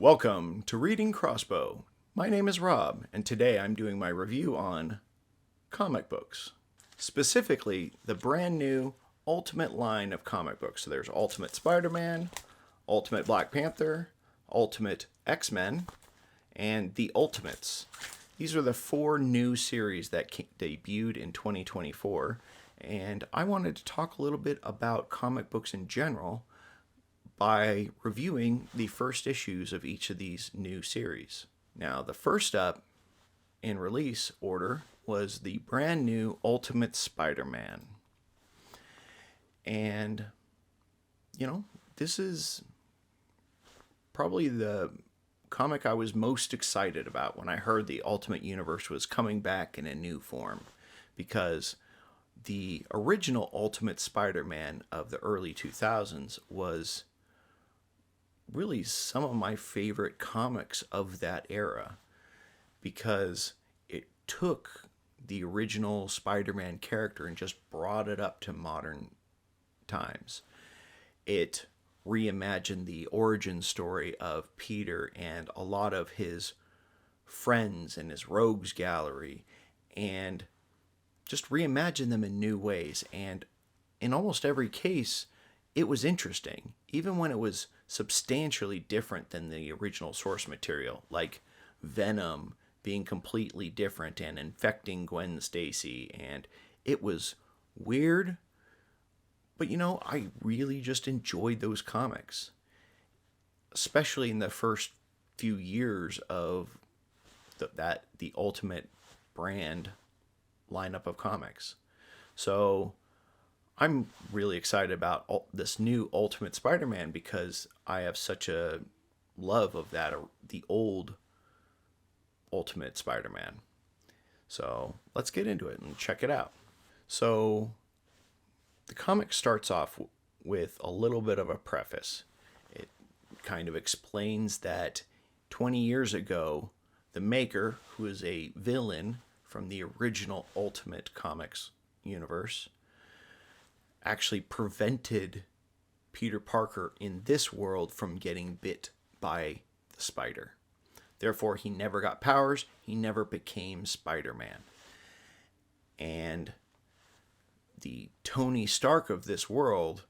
Welcome to Reading Crossbow. My name is Rob, and today I'm doing my review on comic books. Specifically, the brand new Ultimate line of comic books. So there's Ultimate Spider-Man, Ultimate Black Panther, Ultimate X-Men, and The Ultimates. These are the four new series that debuted in 2024, and I wanted to talk a little bit about comic books in general by reviewing the first issues of each of these new series. Now, the first up in release order was the brand new Ultimate Spider-Man. And, this is probably the comic I was most excited about when I heard the Ultimate Universe was coming back in a new form, because the original Ultimate Spider-Man of the early 2000s was really some of my favorite comics of that era, because it took the original Spider-Man character and just brought it up to modern times. It reimagined the origin story of Peter and a lot of his friends and his rogues gallery, and just reimagined them in new ways. And in almost every case, it was interesting, even when it was substantially different than the original source material, like Venom being completely different and infecting Gwen Stacy. And it was weird, but I really just enjoyed those comics, especially in the first few years of the Ultimate brand lineup of comics. So I'm really excited about this new Ultimate Spider-Man because I have such a love of the old Ultimate Spider-Man. So let's get into it and check it out. So the comic starts off with a little bit of a preface. It kind of explains that 20 years ago, the Maker, who is a villain from the original Ultimate Comics universe, actually prevented Peter Parker in this world from getting bit by the spider. Therefore, he never got powers. He never became Spider-Man. And the Tony Stark of this world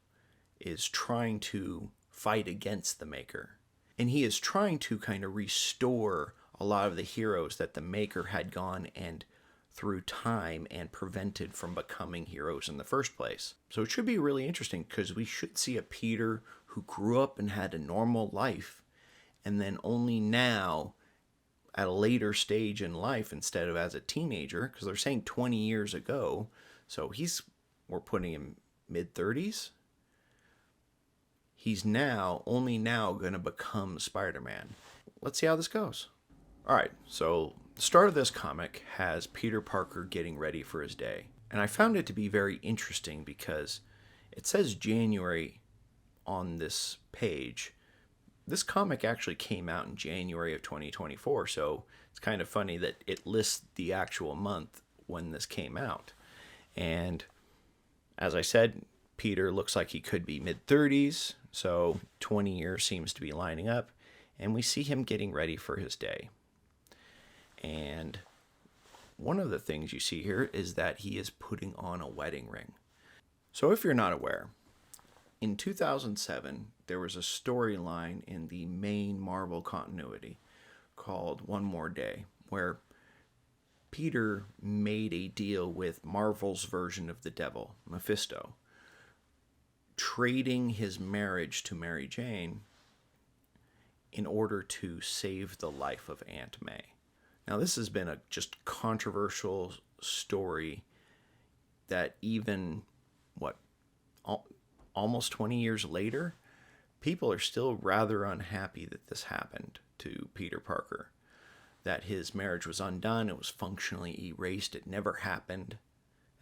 is trying to fight against the Maker. And he is trying to kind of restore a lot of the heroes that the Maker had gone and through time and prevented from becoming heroes in the first place. So it should be really interesting, because we should see a Peter who grew up and had a normal life, and then only now, at a later stage in life, instead of as a teenager, because they're saying 20 years ago, so we're putting him mid-30s. He's only now going to become Spider-Man. Let's see how this goes. All right, so the start of this comic has Peter Parker getting ready for his day. And I found it to be very interesting because it says January on this page. This comic actually came out in January of 2024, so it's kind of funny that it lists the actual month when this came out. And as I said, Peter looks like he could be mid-30s, so 20 years seems to be lining up, and we see him getting ready for his day. And one of the things you see here is that he is putting on a wedding ring. So if you're not aware, in 2007, there was a storyline in the main Marvel continuity called One More Day, where Peter made a deal with Marvel's version of the devil, Mephisto, trading his marriage to Mary Jane in order to save the life of Aunt May. Now, this has been a just controversial story that even, almost 20 years later, people are still rather unhappy that this happened to Peter Parker. That his marriage was undone, it was functionally erased, it never happened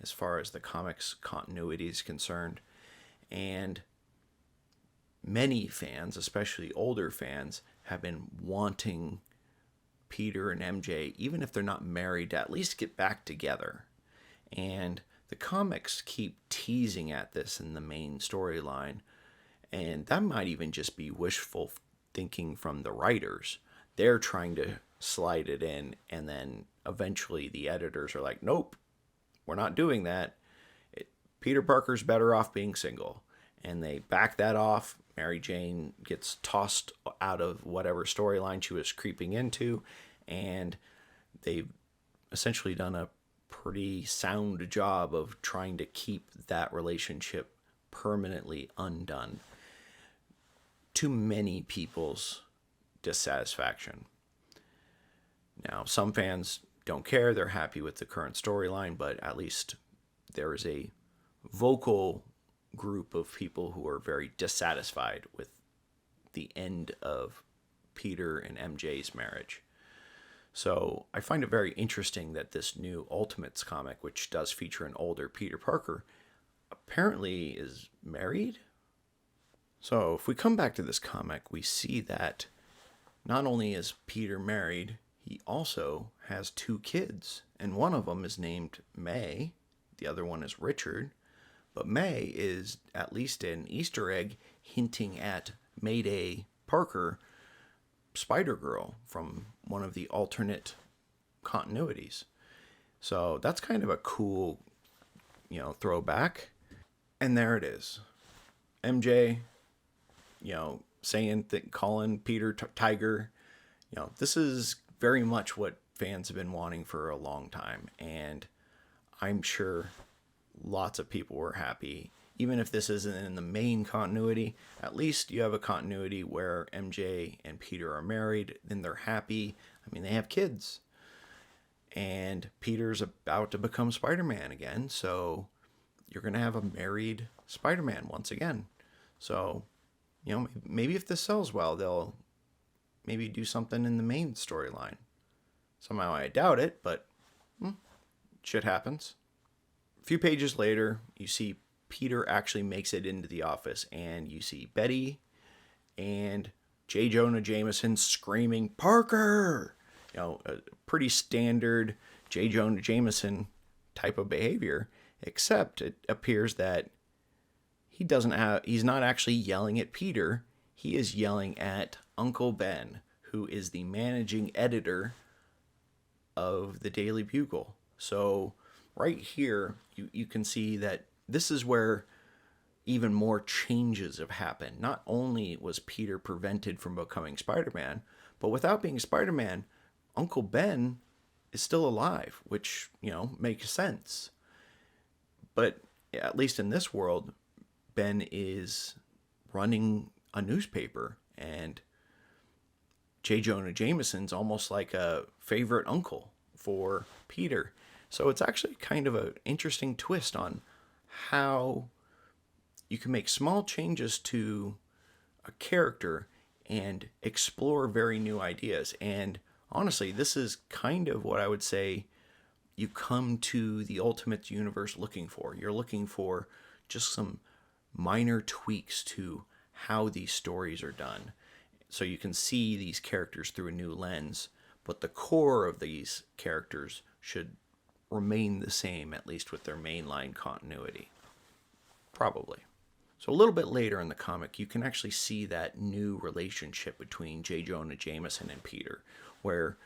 as far as the comics continuity is concerned. And many fans, especially older fans, have been wanting Peter and MJ, even if they're not married, to at least get back together. And the comics keep teasing at this in the main storyline, and that might even just be wishful thinking from the writers. They're trying to slide it in, and then eventually the editors are like, nope, we're not doing that. Peter Parker's better off being single. And they back that off. Mary Jane gets tossed out of whatever storyline she was creeping into, and they've essentially done a pretty sound job of trying to keep that relationship permanently undone, to many people's dissatisfaction. Now, some fans don't care. They're happy with the current storyline, but at least there is a vocal group of people who are very dissatisfied with the end of Peter and MJ's marriage. So I find it very interesting that this new Ultimates comic, which does feature an older Peter Parker, apparently is married. So if we come back to this comic, we see that not only is Peter married, he also has 2 kids, and one of them is named May, the other one is Richard, but May is at least an Easter egg hinting at Mayday Parker, Spider-Girl, from one of the alternate continuities. So that's kind of a cool, throwback. And there it is. MJ, calling Peter Tiger. This is very much what fans have been wanting for a long time. And I'm sure lots of people were happy. Even if this isn't in the main continuity, at least you have a continuity where MJ and Peter are married, then they're happy. I mean, they have kids. And Peter's about to become Spider-Man again, so you're going to have a married Spider-Man once again. So, maybe if this sells well, they'll maybe do something in the main storyline. Somehow I doubt it, but shit happens. A few pages later, you see Peter actually makes it into the office, and you see Betty and J. Jonah Jameson screaming, "Parker!" A pretty standard J. Jonah Jameson type of behavior, except it appears that he's not actually yelling at Peter. He is yelling at Uncle Ben, who is the managing editor of the Daily Bugle. So right here, you can see that this is where even more changes have happened. Not only was Peter prevented from becoming Spider-Man, but without being Spider-Man, Uncle Ben is still alive, which, makes sense. But at least in this world, Ben is running a newspaper, and J. Jonah Jameson's almost like a favorite uncle for Peter. So it's actually kind of an interesting twist on how you can make small changes to a character and explore very new ideas. And honestly, this is kind of what I would say you come to the Ultimate Universe looking for. You're looking for just some minor tweaks to how these stories are done, so you can see these characters through a new lens, but the core of these characters should remain the same, at least with their mainline continuity. Probably. So a little bit later in the comic, you can actually see that new relationship between J. Jonah Jameson and Peter, where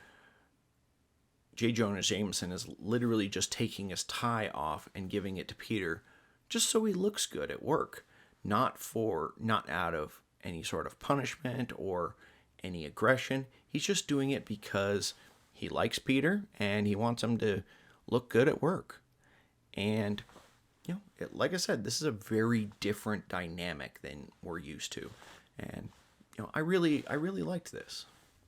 J. Jonah Jameson is literally just taking his tie off and giving it to Peter just so he looks good at work, not out of any sort of punishment or any aggression. He's just doing it because he likes Peter and he wants him to look good at work. And like I said, this is a very different dynamic than we're used to. And I really liked this.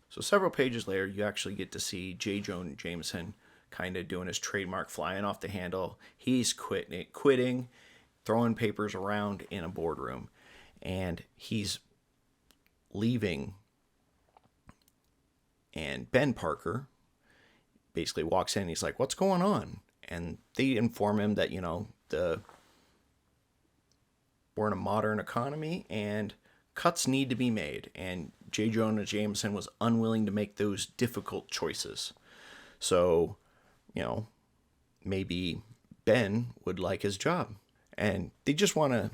So several pages later, you actually get to see J. Jonah Jameson kind of doing his trademark flying off the handle. He's quitting, throwing papers around in a boardroom, and he's leaving. And Ben Parker basically walks in. He's like, "What's going on?" And they inform him that we're in a modern economy and cuts need to be made. And J. Jonah Jameson was unwilling to make those difficult choices. So, maybe Ben would like his job. And they just want to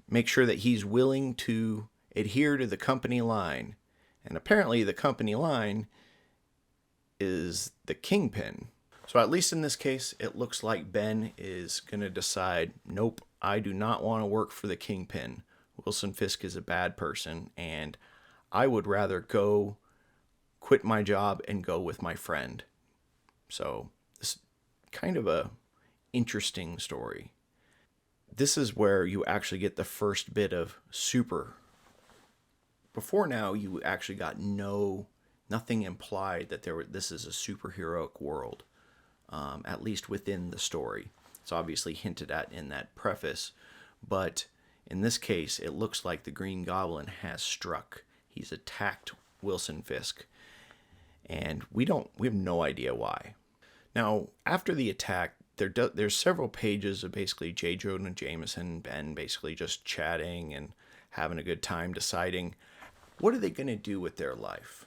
make sure that he's willing to adhere to the company line And apparently the company line is the Kingpin. So at least in this case, it looks like Ben is going to decide, nope, I do not want to work for the Kingpin. Wilson Fisk is a bad person, and I would rather go quit my job and go with my friend. So it's kind of a interesting story. This is where you actually get the first bit of super. Before now, you actually got nothing implied that this is a superheroic world, at least within the story. It's obviously hinted at in that preface, but in this case, it looks like the Green Goblin has struck. He's attacked Wilson Fisk, and we have no idea why. Now, after the attack, there's several pages of basically J. Jonah Jameson and Ben basically just chatting and having a good time deciding what are they going to do with their life.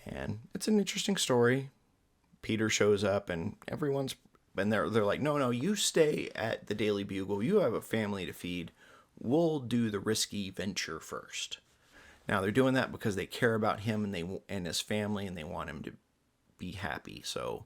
And it's an interesting story. Peter shows up and they're like, no, you stay at the Daily Bugle. You have a family to feed. We'll do the risky venture first. Now they're doing that because they care about him and his family, and they want him to be happy. So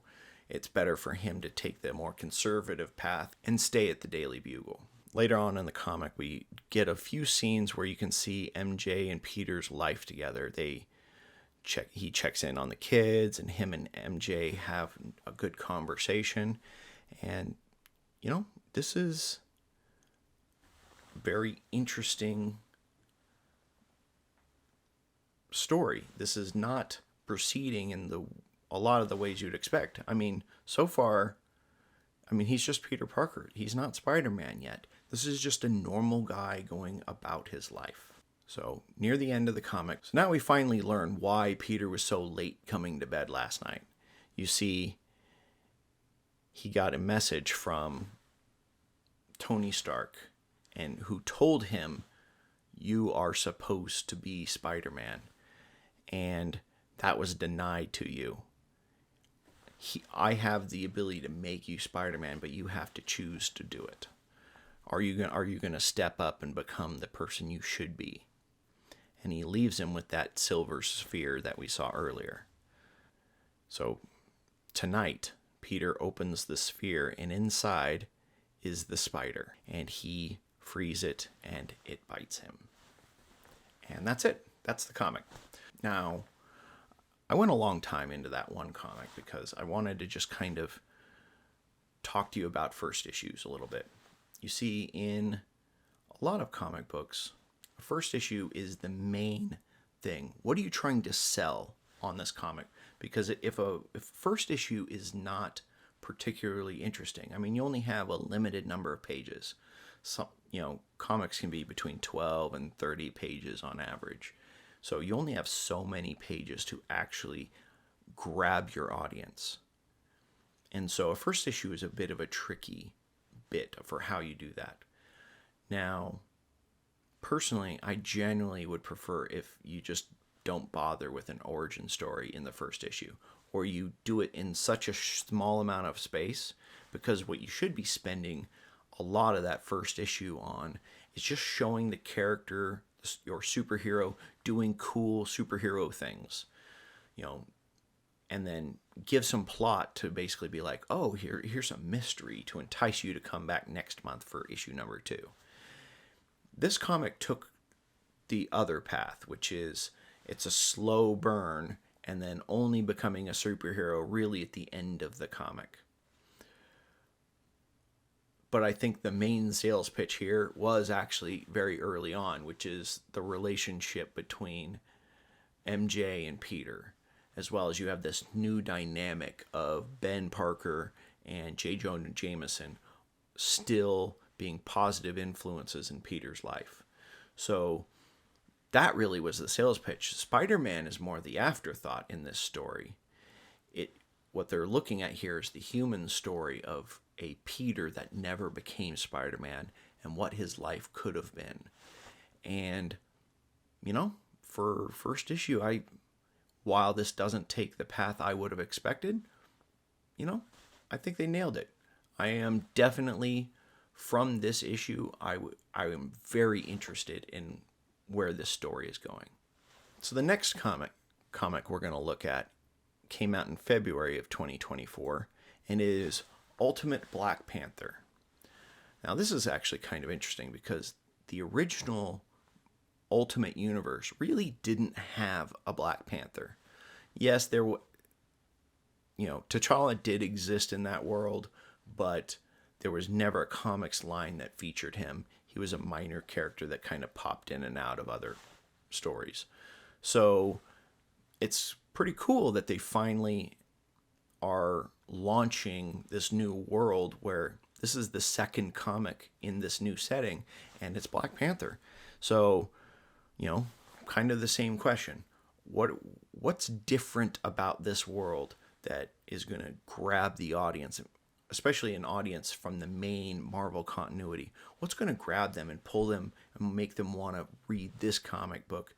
it's better for him to take the more conservative path and stay at the Daily Bugle. Later on in the comic, we get a few scenes where you can see MJ and Peter's life together. He checks in on the kids, and him and MJ have a good conversation. And, this is very interesting story. This is not proceeding in a lot of the ways you'd expect. So far, he's just Peter Parker. He's not Spider-Man yet. This is just a normal guy going about his life. So, near the end of the comic, so now we finally learn why Peter was so late coming to bed last night. You see, he got a message from Tony Stark, and who told him, you are supposed to be Spider-Man, and that was denied to you. I have the ability to make you Spider-Man, but you have to choose to do it. Are you going to step up and become the person you should be? And he leaves him with that silver sphere that we saw earlier. So tonight, Peter opens the sphere, and inside is the spider, and he frees it, and it bites him. And that's it. That's the comic. Now, I went a long time into that one comic because I wanted to just kind of talk to you about first issues a little bit. You see, in a lot of comic books, first issue is the main thing. What are you trying to sell on this comic? Because if first issue is not particularly interesting, you only have a limited number of pages. Some, comics can be between 12 and 30 pages on average. So you only have so many pages to actually grab your audience. And so a first issue is a bit of a tricky bit for how you do that. Now, personally, I genuinely would prefer if you just don't bother with an origin story in the first issue, or you do it in such a small amount of space, because what you should be spending a lot of that first issue on is just showing the character, your superhero, doing cool superhero things, and then give some plot to basically be like, oh, here's a mystery to entice you to come back next month for issue number 2. This comic took the other path, which is it's a slow burn and then only becoming a superhero really at the end of the comic. But I think the main sales pitch here was actually very early on, which is the relationship between MJ and Peter, as well as you have this new dynamic of Ben Parker and J. Jonah Jameson still being positive influences in Peter's life. So that really was the sales pitch. Spider-Man is more the afterthought in this story. What they're looking at here is the human story of a Peter that never became Spider-Man and what his life could have been. And, for first issue, while this doesn't take the path I would have expected, I think they nailed it. I am definitely, from this issue, I am very interested in where this story is going. So the next comic we're going to look at came out in February of 2024 and is Ultimate Black Panther. Now this is actually kind of interesting because the original Ultimate Universe really didn't have a Black Panther. Yes, T'Challa did exist in that world, but there was never a comics line that featured him. He was a minor character that kind of popped in and out of other stories. So it's pretty cool that they finally are launching this new world where this is the second comic in this new setting, and it's Black Panther. So, kind of the same question. What's different about this world that is going to grab the audience, especially an audience from the main Marvel continuity? What's going to grab them and pull them and make them want to read this comic book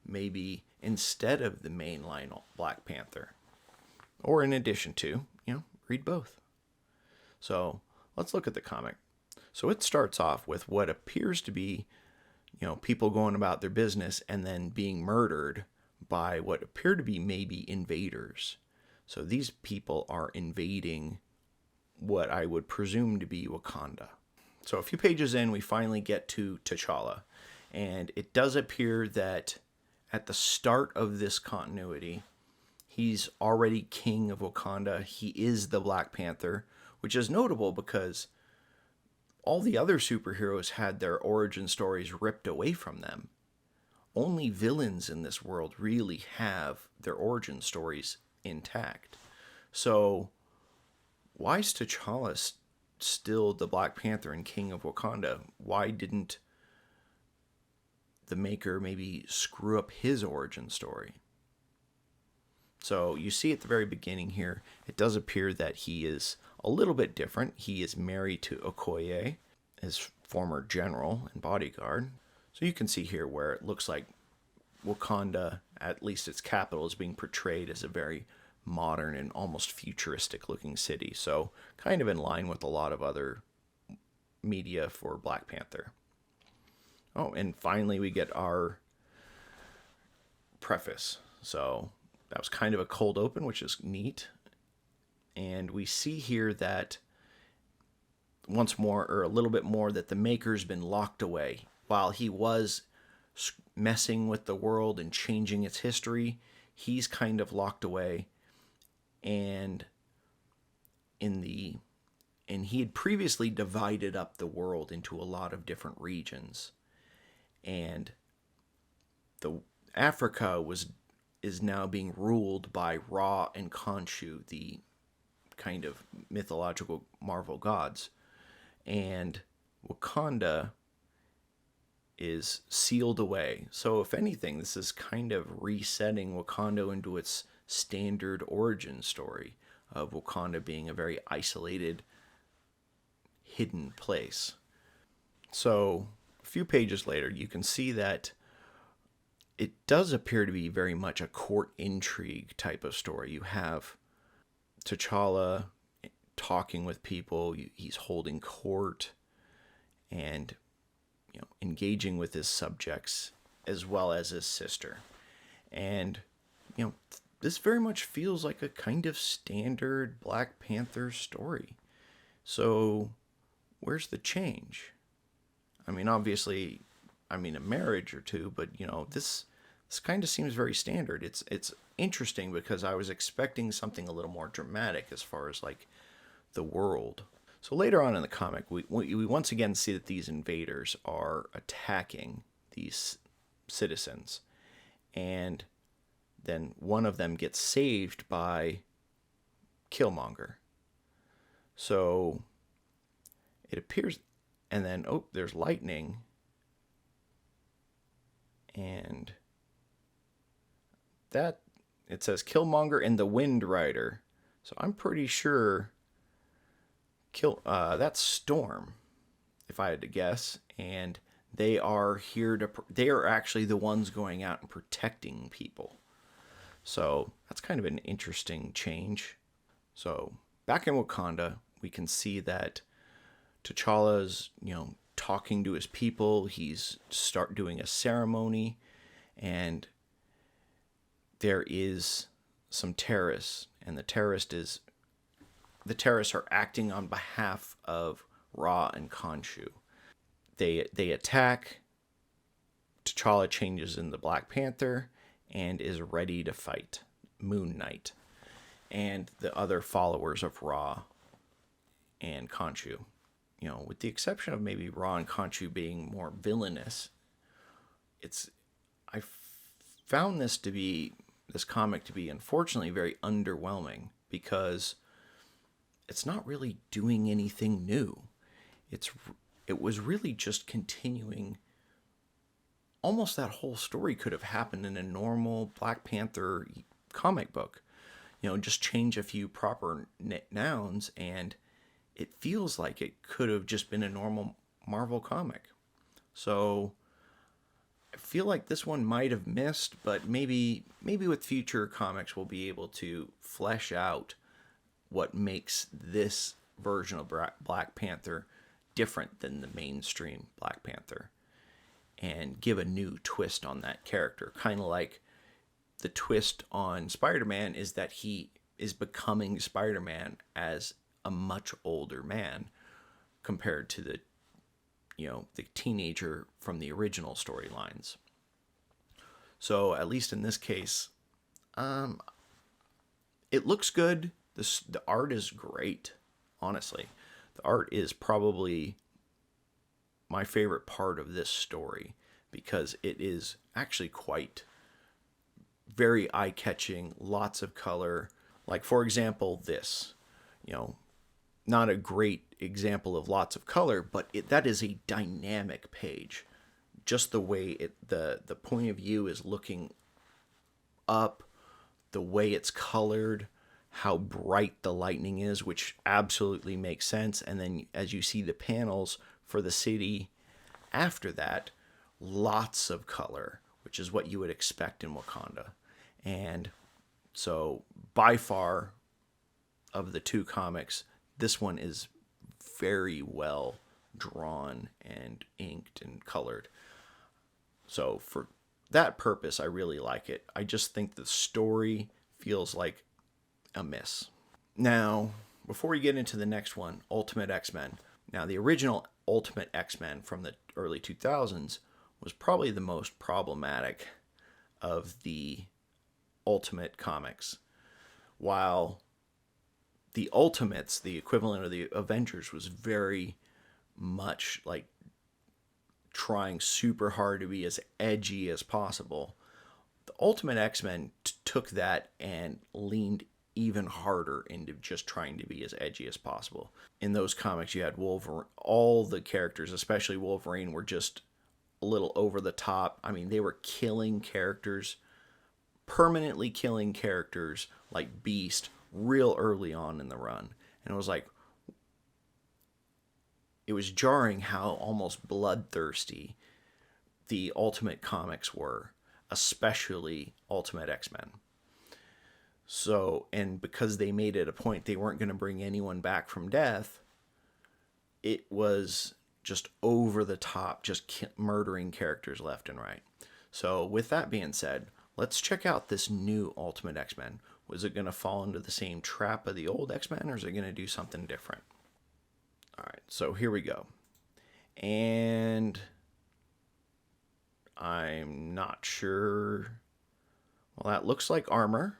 maybe instead of the mainline Black Panther? Or in addition to, read both. So let's look at the comic. So it starts off with what appears to be, people going about their business and then being murdered by what appear to be maybe invaders. So these people are invading what I would presume to be Wakanda. So a few pages in, we finally get to T'Challa. And it does appear that at the start of this continuity, he's already king of Wakanda. He is the Black Panther, which is notable because all the other superheroes had their origin stories ripped away from them. Only villains in this world really have their origin stories intact. So why is T'Challa still the Black Panther and king of Wakanda? Why didn't the maker maybe screw up his origin story? So you see at the very beginning here, it does appear that he is a little bit different. He is married to Okoye, his former general and bodyguard. So you can see here where it looks like Wakanda, at least its capital, is being portrayed as a very modern and almost futuristic looking city. So kind of in line with a lot of other media for Black Panther. Oh, and finally we get our preface. So that was kind of a cold open, which is neat. And we see here that once more, or a little bit more, that the maker's been locked away. While he was messing with the world and changing its history, he's kind of locked away. And he had previously divided up the world into a lot of different regions. And Africa is now being ruled by Ra and Khonshu, the kind of mythological Marvel gods. And Wakanda is sealed away. So if anything, this is kind of resetting Wakanda into its standard origin story of Wakanda being a very isolated, hidden place. So a few pages later, you can see that it does appear to be very much a court intrigue type of story. You have T'Challa talking with people, he's holding court and engaging with his subjects as well as his sister. And this very much feels like a kind of standard Black Panther story. So where's the change? I mean, obviously, a marriage or two, but this kind of seems very standard. It's interesting because I was expecting something a little more dramatic as far as like the world. So later on in the comic, we once again see that these invaders are attacking these citizens, and then one of them gets saved by Killmonger. So it appears, and then there's lightning, and that it says Killmonger and the Wind Rider. So I'm pretty sure that's Storm, if I had to guess, and they are they are actually the ones going out and protecting people. So that's kind of an interesting change. So back in Wakanda, we can see that T'Challa's, talking to his people. He's start doing a ceremony, and there is some terrorists, and the terrorists are acting on behalf of Ra and Khonshu. They attack. T'Challa changes in the Black Panther and is ready to fight Moon Knight and the other followers of Ra and Khonshu. You know, with the exception of maybe Ra and Khonshu being more villainous, I found this comic to be unfortunately very underwhelming because it's not really doing anything new. It was really just continuing. Almost that whole story could have happened in a normal Black Panther comic book. You know, just change a few proper nouns, and it feels like it could have just been a normal Marvel comic. So I feel like this one might have missed, but maybe with future comics we'll be able to flesh out what makes this version of Black Panther different than the mainstream Black Panther and give a new twist on that character. Kind of like the twist on Spider-Man is that he is becoming Spider-Man as a much older man compared to the teenager from the original storylines. So at least in this case, it looks good. The art is great, honestly. The art is probably my favorite part of this story because it is actually quite very eye-catching, lots of color. Like, for example, this, not a great example of lots of color, but that is a dynamic page. Just the way the point of view is looking up, the way it's colored, how bright the lightning is, which absolutely makes sense. And then as you see the panels for the city after that, lots of color, which is what you would expect in Wakanda. And so by far of the two comics, this one is very well drawn and inked and colored. So for that purpose, I really like it. I just think the story feels like a miss. Now, before we get into the next one, Ultimate X-Men. Now, the original Ultimate X-Men from the early 2000s was probably the most problematic of the Ultimate comics. While the Ultimates, the equivalent of the Avengers, was very much like trying super hard to be as edgy as possible, the Ultimate X-Men took that and leaned even harder into just trying to be as edgy as possible. In those comics, you had Wolverine. All the characters, especially Wolverine, were just a little over the top. I mean, they were killing characters, permanently killing characters like Beast real early on in the run. And it was like, it was jarring how almost bloodthirsty the Ultimate comics were, especially Ultimate X-Men. So, and because they made it a point they weren't going to bring anyone back from death, it was just over the top, just murdering characters left and right. So, with that being said, let's check out this new Ultimate X-Men. Was it going to fall into the same trap of the old X-Men, or is it going to do something different? All right, so here we go. And I'm not sure. Well, that looks like armor.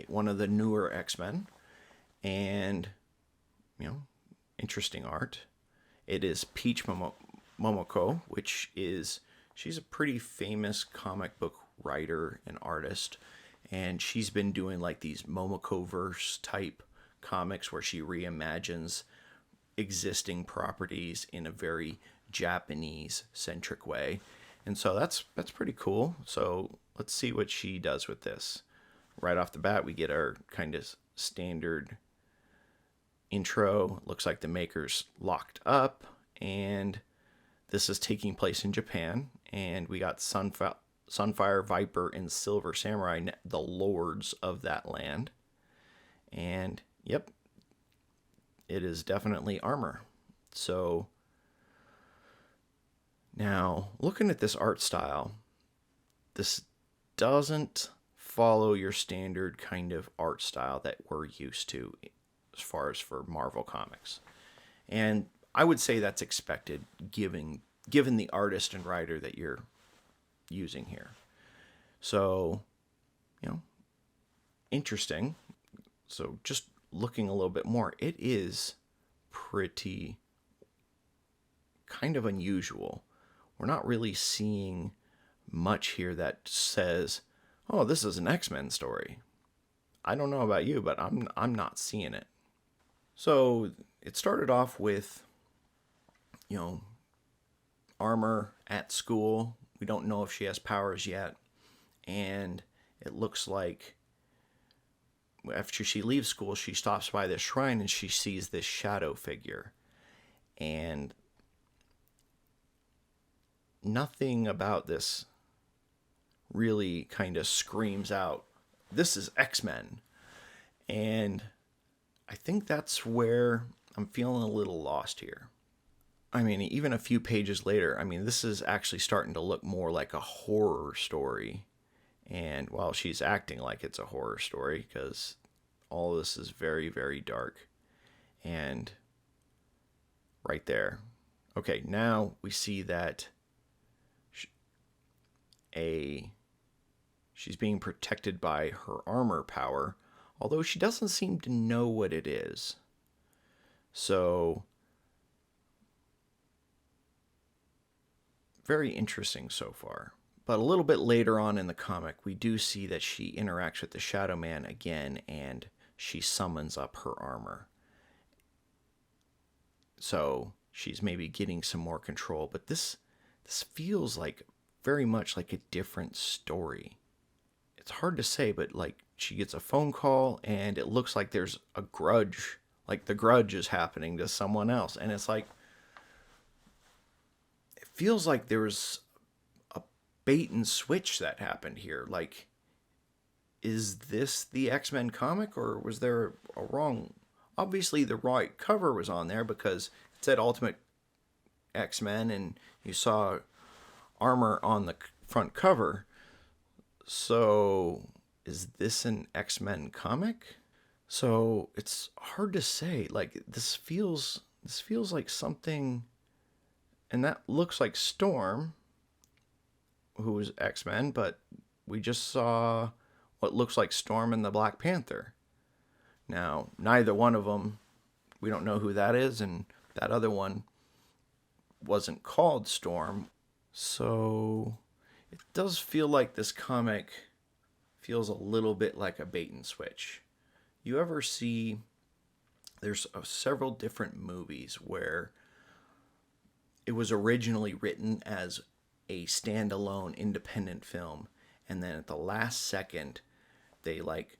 One of the newer X-Men, and interesting art. It is Peach Momoko, which she's a pretty famous comic book writer and artist, and she's been doing like these Momoko-verse type comics where she reimagines existing properties in a very Japanese centric way, and so that's pretty cool. So let's see what she does with this. Right off the bat, we get our kind of standard intro. Looks like the maker's locked up, and this is taking place in Japan. And we got Sunfire, Viper, and Silver Samurai, the lords of that land. And yep, it is definitely armor. So now, looking at this art style, this doesn't follow your standard kind of art style that we're used to as far as for Marvel Comics. And I would say that's expected given the artist and writer that you're using here. So, interesting. So just looking a little bit more, it is pretty kind of unusual. We're not really seeing much here that says, "Oh, this is an X-Men story." I don't know about you, but I'm not seeing it. So it started off with, Armor at school. We don't know if she has powers yet, and it looks like after she leaves school, she stops by this shrine and she sees this shadow figure, and nothing about this really kind of screams out, "This is X-Men." And I think that's where I'm feeling a little lost here. I mean, even a few pages later, this is actually starting to look more like a horror story. And, well, she's acting like it's a horror story because all this is very, very dark. And right there. Okay, now we see that she's being protected by her armor power, although she doesn't seem to know what it is. So, very interesting so far. But a little bit later on in the comic, we do see that she interacts with the Shadow Man again, and she summons up her armor. So she's maybe getting some more control, but this feels like very much like a different story. It's hard to say, but like she gets a phone call and it looks like there's a grudge, like the grudge is happening to someone else, and it's like it feels like there's a bait and switch that happened here. Like, is this the X-Men comic, or was there a wrong? Obviously the right cover was on there because it said Ultimate X-Men and you saw armor on the front cover. So is this an X-Men comic? So it's hard to say. Like, this feels like something, and that looks like Storm, who is X-Men, but we just saw what looks like Storm and the Black Panther. Now, neither one of them, we don't know who that is, and that other one wasn't called Storm. So it does feel like this comic feels a little bit like a bait and switch. You ever see, there's several different movies where it was originally written as a standalone independent film, and then at the last second, they like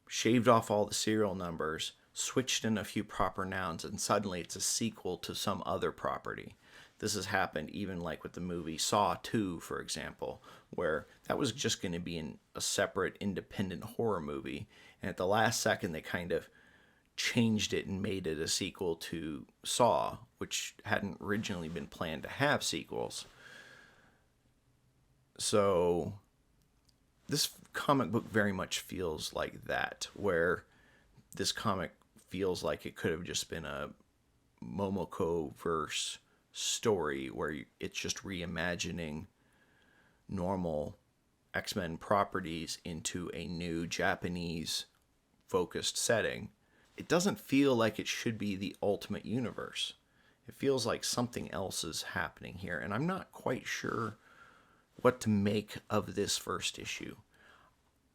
shaved off all the serial numbers, switched in a few proper nouns, and suddenly it's a sequel to some other property. This has happened even like with the movie Saw 2, for example, where that was just going to be a separate independent horror movie, and at the last second they kind of changed it and made it a sequel to Saw, which hadn't originally been planned to have sequels. So this comic book very much feels like that, where this comic feels like it could have just been a Momoko-verse story where it's just reimagining normal X-Men properties into a new Japanese focused setting. It doesn't feel like it should be the Ultimate Universe. It feels like something else is happening here, and I'm not quite sure what to make of this first issue.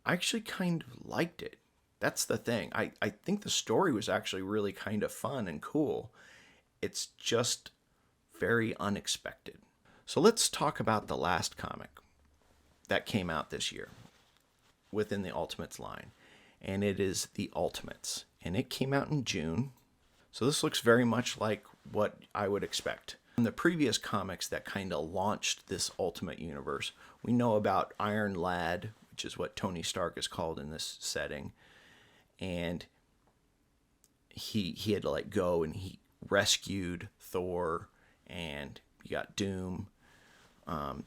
I actually kind of liked it. That's the thing. I think the story was actually really kind of fun and cool. It's just very unexpected. So let's talk about the last comic that came out this year within the Ultimates line. And it is The Ultimates. And it came out in June. So this looks very much like what I would expect. In the previous comics that kind of launched this Ultimate Universe, we know about Iron Lad, which is what Tony Stark is called in this setting. And he had to like go and he rescued Thor, and you got Doom.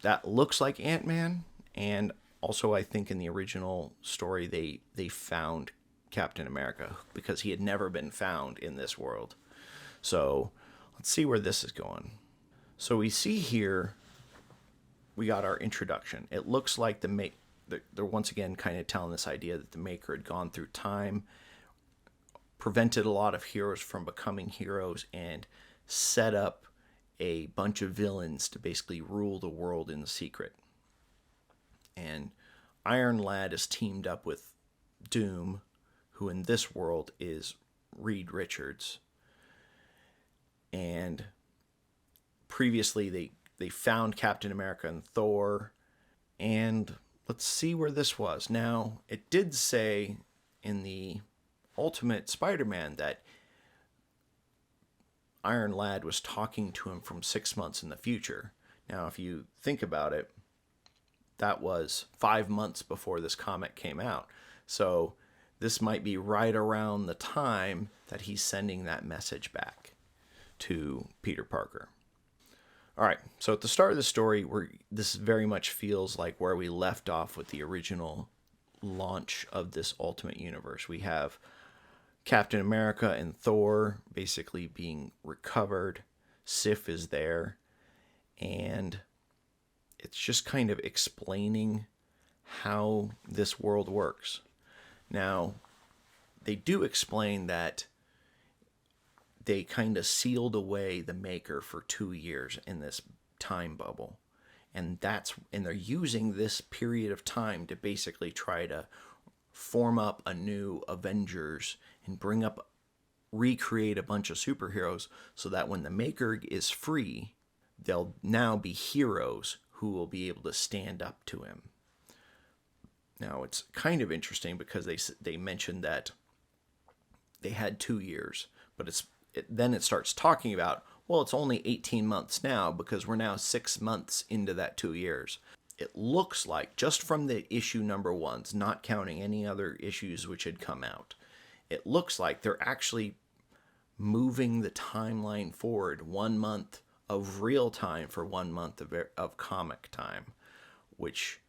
That looks like Ant-Man, and Also, I think in the original story, they found Captain America because he had never been found in this world. So let's see where this is going. So we see here, we got our introduction. It looks like they're once again kind of telling this idea that the Maker had gone through time, prevented a lot of heroes from becoming heroes, and set up a bunch of villains to basically rule the world in secret. And Iron Lad is teamed up with Doom, who in this world is Reed Richards. And previously they found Captain America and Thor. And let's see where this was. Now, it did say in the Ultimate Spider-Man that Iron Lad was talking to him from 6 months in the future. Now, if you think about it, that was 5 months before this comic came out. So this might be right around the time that he's sending that message back to Peter Parker. All right, so at the start of the story, this very much feels like where we left off with the original launch of this Ultimate Universe. We have Captain America and Thor basically being recovered. Sif is there, and it's just kind of explaining how this world works. Now, they do explain that they kind of sealed away the Maker for 2 years in this time bubble. And they're using this period of time to basically try to form up a new Avengers and recreate a bunch of superheroes so that when the Maker is free, they'll now be heroes who will be able to stand up to him. Now, it's kind of interesting because they mentioned that they had 2 years, but then it starts talking about, well, it's only 18 months now because we're now 6 months into that 2 years. It looks like, just from the issue number ones, not counting any other issues which had come out, it looks like they're actually moving the timeline forward 1 month of real time for 1 month of comic time, which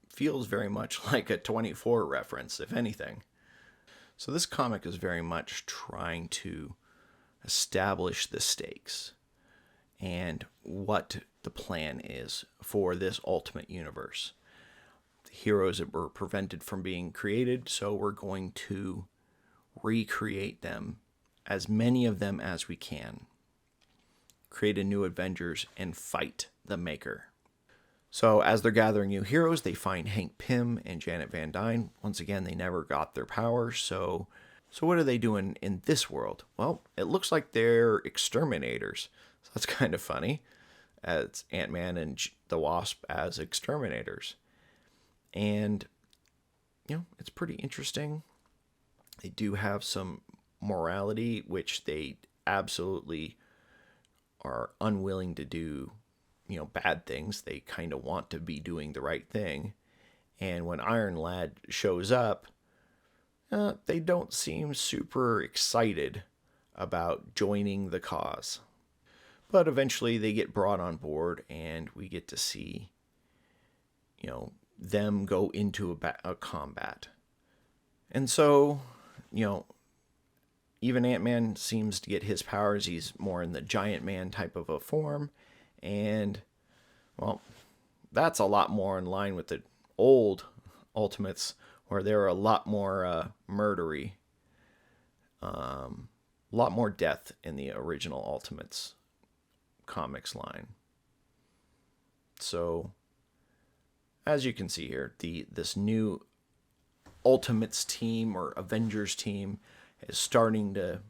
feels very much like a 24 reference, if anything. So this comic is very much trying to establish the stakes and what the plan is for this Ultimate Universe. The heroes that were prevented from being created, so we're going to recreate them, as many of them as we can. Create a new Avengers and fight the Maker. So as they're gathering new heroes, they find Hank Pym and Janet Van Dyne. Once again, they never got their powers, so what are they doing in this world? Well, it looks like they're exterminators. So that's kind of funny. It's Ant-Man and the Wasp as exterminators. And, it's pretty interesting. They do have some morality, which they absolutely are unwilling to do, bad things. They kind of want to be doing the right thing. And when Iron Lad shows up, they don't seem super excited about joining the cause. But eventually they get brought on board, and we get to see, them go into a combat. And so, even Ant-Man seems to get his powers. He's more in the giant man type of a form. And, well, that's a lot more in line with the old Ultimates, where they were a lot more murdery. A lot more death in the original Ultimates comics line. So, as you can see here, this new Ultimates team or Avengers team is starting to,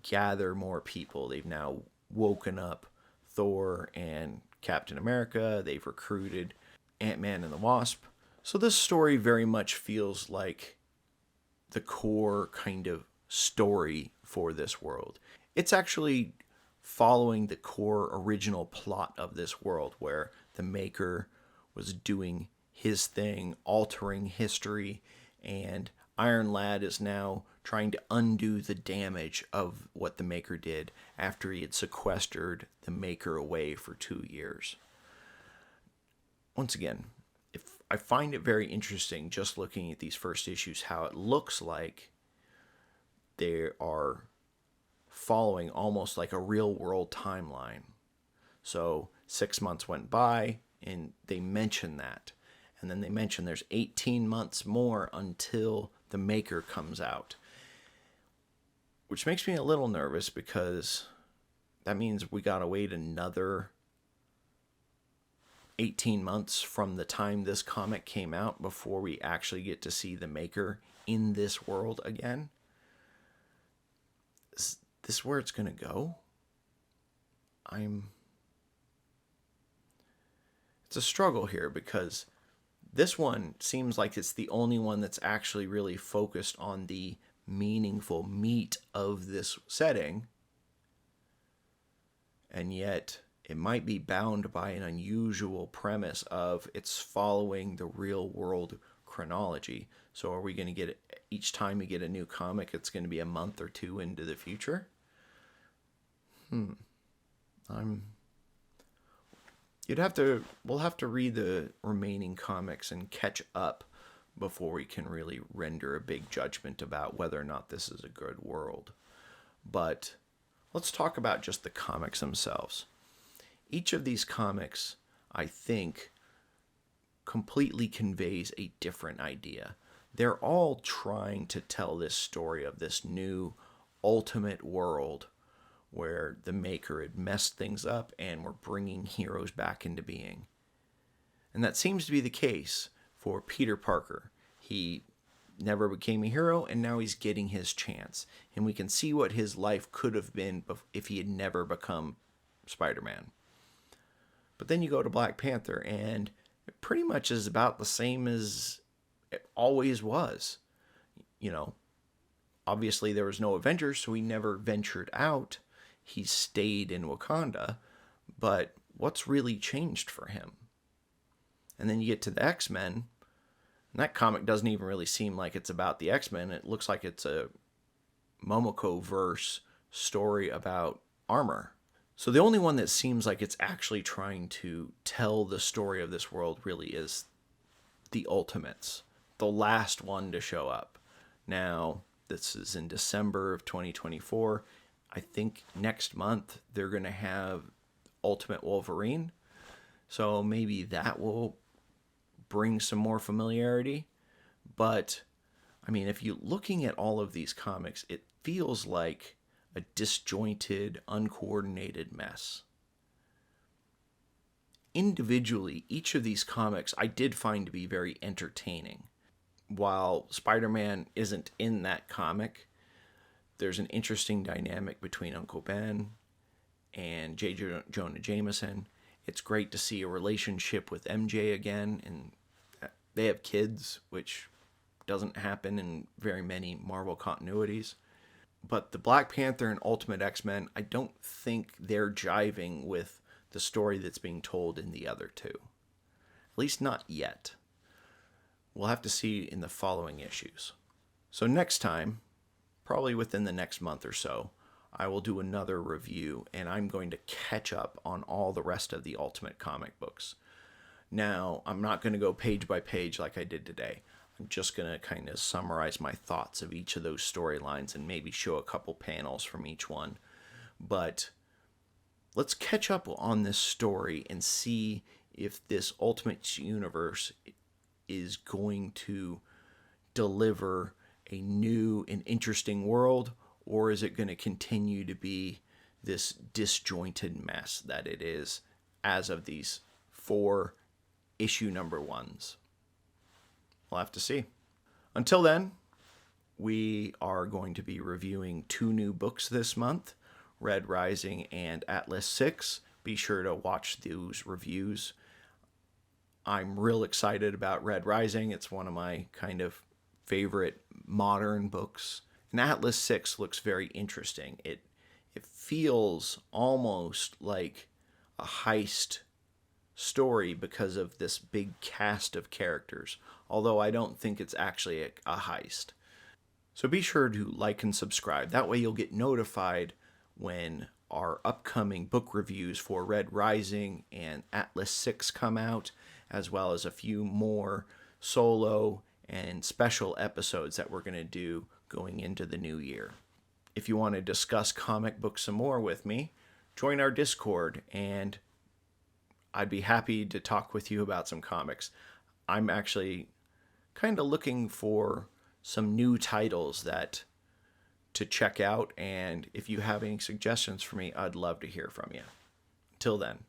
gather more people. They've now woken up Thor and Captain America. They've recruited Ant-Man and the Wasp. So this story very much feels like the core kind of story for this world. It's actually following the core original plot of this world, where the Maker was doing his thing, altering history, and Iron Lad is now trying to undo the damage of what the Maker did after he had sequestered the Maker away for 2 years. Once again, I find it very interesting just looking at these first issues how it looks like they are following almost like a real world timeline. So 6 months went by and they mention that. And then they mention there's 18 months more until the Maker comes out. Which makes me a little nervous because that means we gotta wait another 18 months from the time this comic came out before we actually get to see the Maker in this world again. Is this where it's gonna go? It's a struggle here because this one seems like it's the only one that's actually really focused on the meaningful meat of this setting. And yet it might be bound by an unusual premise of it's following the real world chronology. So are we going to get it each time we get a new comic, it's going to be a month or two into the future? We'll have to read the remaining comics and catch up before we can really render a big judgment about whether or not this is a good world. But let's talk about just the comics themselves. Each of these comics, I think, completely conveys a different idea. They're all trying to tell this story of this new ultimate world where the Maker had messed things up and we're bringing heroes back into being. And that seems to be the case for Peter Parker. He never became a hero, and now he's getting his chance. And we can see what his life could have been if he had never become Spider-Man. But then you go to Black Panther, and it pretty much is about the same as it always was. You know, obviously there was no Avengers, so he never ventured out. He stayed in Wakanda. But what's really changed for him? And then you get to the X-Men, and that comic doesn't even really seem like it's about the X-Men. It looks like it's a Momoko-verse story about armor. So the only one that seems like it's actually trying to tell the story of this world really is the Ultimates, the last one to show up. Now, this is in December of 2024. I think next month they're going to have Ultimate Wolverine. So maybe that will bring some more familiarity. But, I mean, if you're looking at all of these comics, it feels like a disjointed, uncoordinated mess. Individually, each of these comics I did find to be very entertaining. While Spider-Man isn't in that comic, there's an interesting dynamic between Uncle Ben and J. Jonah Jameson. It's great to see a relationship with MJ again, and they have kids, which doesn't happen in very many Marvel continuities. But the Black Panther and Ultimate X-Men, I don't think they're jiving with the story that's being told in the other two. At least not yet. We'll have to see in the following issues. So next time, probably within the next month or so, I will do another review, and I'm going to catch up on all the rest of the Ultimate comic books. Now, I'm not going to go page by page like I did today. I'm just going to kind of summarize my thoughts of each of those storylines and maybe show a couple panels from each one. But let's catch up on this story and see if this Ultimate Universe is going to deliver a new and interesting world, or is it going to continue to be this disjointed mess that it is as of these 4 issue number 1s? We'll have to see. Until then, we are going to be reviewing 2 new books this month, Red Rising and Atlas 6. Be sure to watch those reviews. I'm real excited about Red Rising. It's one of my kind of favorite modern books. And Atlas 6 looks very interesting. It feels almost like a heist story because of this big cast of characters, although I don't think it's actually a heist. So be sure to like and subscribe. That way you'll get notified when our upcoming book reviews for Red Rising and Atlas 6 come out, as well as a few more solo and special episodes that we're going to do going into the new year. If you want to discuss comic books some more with me, join our Discord, and I'd be happy to talk with you about some comics. I'm actually kind of looking for some new titles that to check out, and if you have any suggestions for me, I'd love to hear from you. Till then.